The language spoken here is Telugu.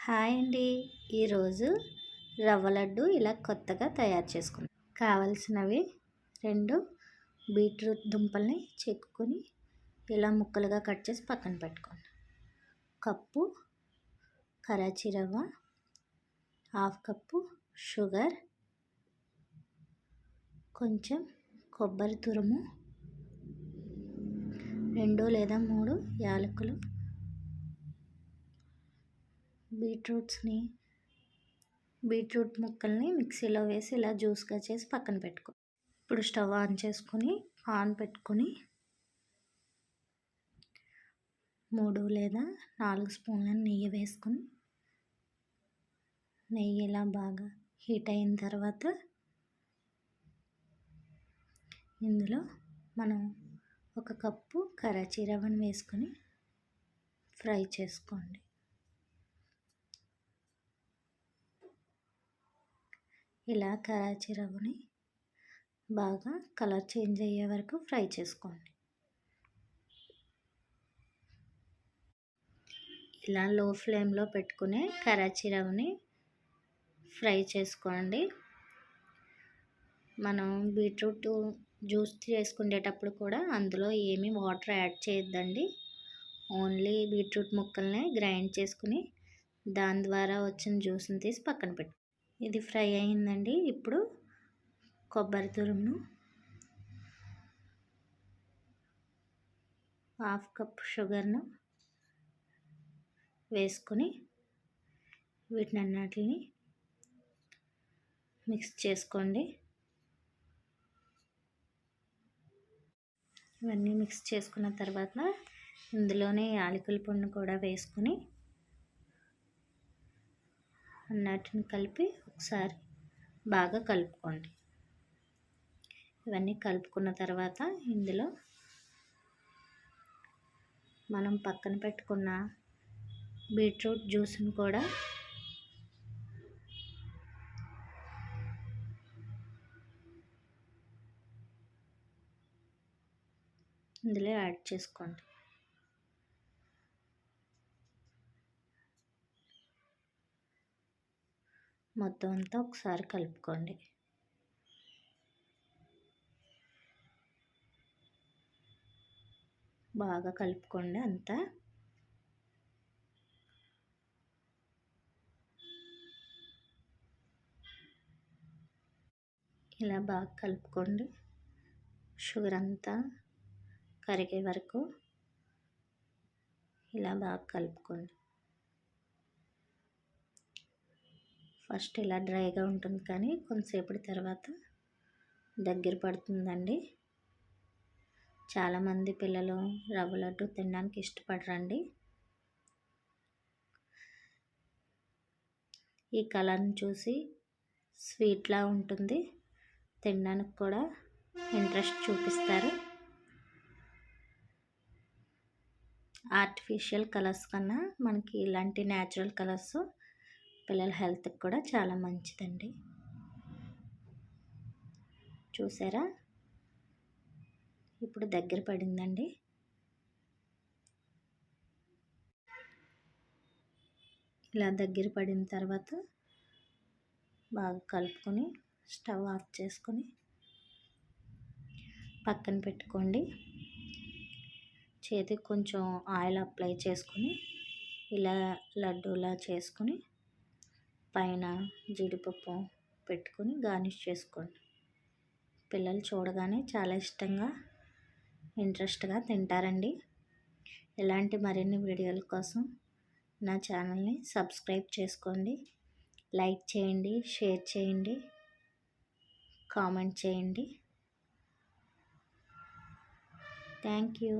హాయ్ అండి. ఈరోజు రవ్వ లడ్డు ఇలా కొత్తగా తయారు చేసుకున్నాం. కావలసినవి 2 బీట్రూట్ దుంపల్ని చెక్కుకొని ఇలా ముక్కలుగా కట్ చేసి పక్కన పెట్టుకోండి. కప్పు కరాచీ రవ్వ, 1/2 కప్పు షుగర్, కొంచెం కొబ్బరి తురుము, 2 లేదా 3 యాలకులు, బీట్రూట్ ముక్కల్ని మిక్సీలో వేసి ఇలా జ్యూస్గా చేసి పక్కన పెట్టుకో. ఇప్పుడు స్టవ్ ఆన్ చేసుకుని పాన్ పెట్టుకుని 3 లేదా 4 స్పూన్ల నెయ్యి వేసుకుని నెయ్యి ఇలా బాగా హీట్ అయిన తర్వాత ఇందులో మనం 1 కప్పు కరాచీ రవ్వను వేసుకొని ఫ్రై చేసుకోండి. ఇలా కరాచీ రవ్వని బాగా కలర్ చేంజ్ అయ్యే వరకు ఫ్రై చేసుకోండి. ఇలా లో ఫ్లేమ్లో పెట్టుకునే కరాచీ రవ్వని ఫ్రై చేసుకోండి. మనం బీట్రూట్ జ్యూస్ చేసుకునేటప్పుడు కూడా అందులో ఏమీ వాటర్ యాడ్ చేయొద్దండి. ఓన్లీ బీట్రూట్ ముక్కల్ని గ్రైండ్ చేసుకుని దాని ద్వారా వచ్చిన జ్యూస్ని తీసి పక్కన పెట్టు. ఇది ఫ్రై అయిందండి. ఇప్పుడు కొబ్బరి తురుమును, 1/2 కప్ షుగర్ను వేసుకొని వీటినన్నిటిని మిక్స్ చేసుకోండి. ఇవన్నీ మిక్స్ చేసుకున్న తర్వాత ఇందులోనే యాలకుల పొడిని కూడా వేసుకొని అన్నిటిని కలిపి ఒకసారి బాగా కలుపుకోండి. ఇవన్నీ కలుపుకున్న తర్వాత ఇందులో మనం పక్కన పెట్టుకున్న బీట్రూట్ జ్యూస్ని కూడా ఇందులో యాడ్ చేసుకోండి. మొత్తం అంతా ఒకసారి కలుపుకోండి. బాగా కలుపుకోండి అంతా. ఇలా బాగా కలుపుకోండి. షుగర్ అంతా కరిగే వరకు ఇలా బాగా కలుపుకోండి. ఫస్ట్ ఇలా డ్రైగా ఉంటుంది కానీ కొంతసేపటి తర్వాత దగ్గర పడుతుందండి. చాలామంది పిల్లలు రవ్వ లడ్డు తినడానికి ఇష్టపడరండి. ఈ కలర్ని చూసి స్వీట్లా ఉంటుంది, తినడానికి కూడా ఇంట్రెస్ట్ చూపిస్తారు. ఆర్టిఫిషియల్ కలర్స్ కన్నా మనకి ఇలాంటి న్యాచురల్ కలర్స్ పిల్లల హెల్త్కి కూడా చాలా మంచిదండి. చూసారా, ఇప్పుడు దగ్గర పడిందండి. ఇలా దగ్గర పడిన తర్వాత బాగా కలుపుకొని స్టవ్ ఆఫ్ చేసుకొని పక్కన పెట్టుకోండి. చేతికి కొంచెం ఆయిల్ అప్లై చేసుకొని ఇలా లడ్డూలా చేసుకొని పైన జీడిపప్పు పెట్టుకొని గార్నిష్ చేసుకోండి. పిల్లలు చూడగానే చాలా ఇష్టంగా ఇంట్రెస్ట్గా తింటారండి. ఇలాంటి మరిన్ని వీడియోల కోసం నా ఛానల్ని సబ్స్క్రైబ్ చేసుకోండి. లైక్ చేయండి, షేర్ చేయండి, కామెంట్ చేయండి. Thank you.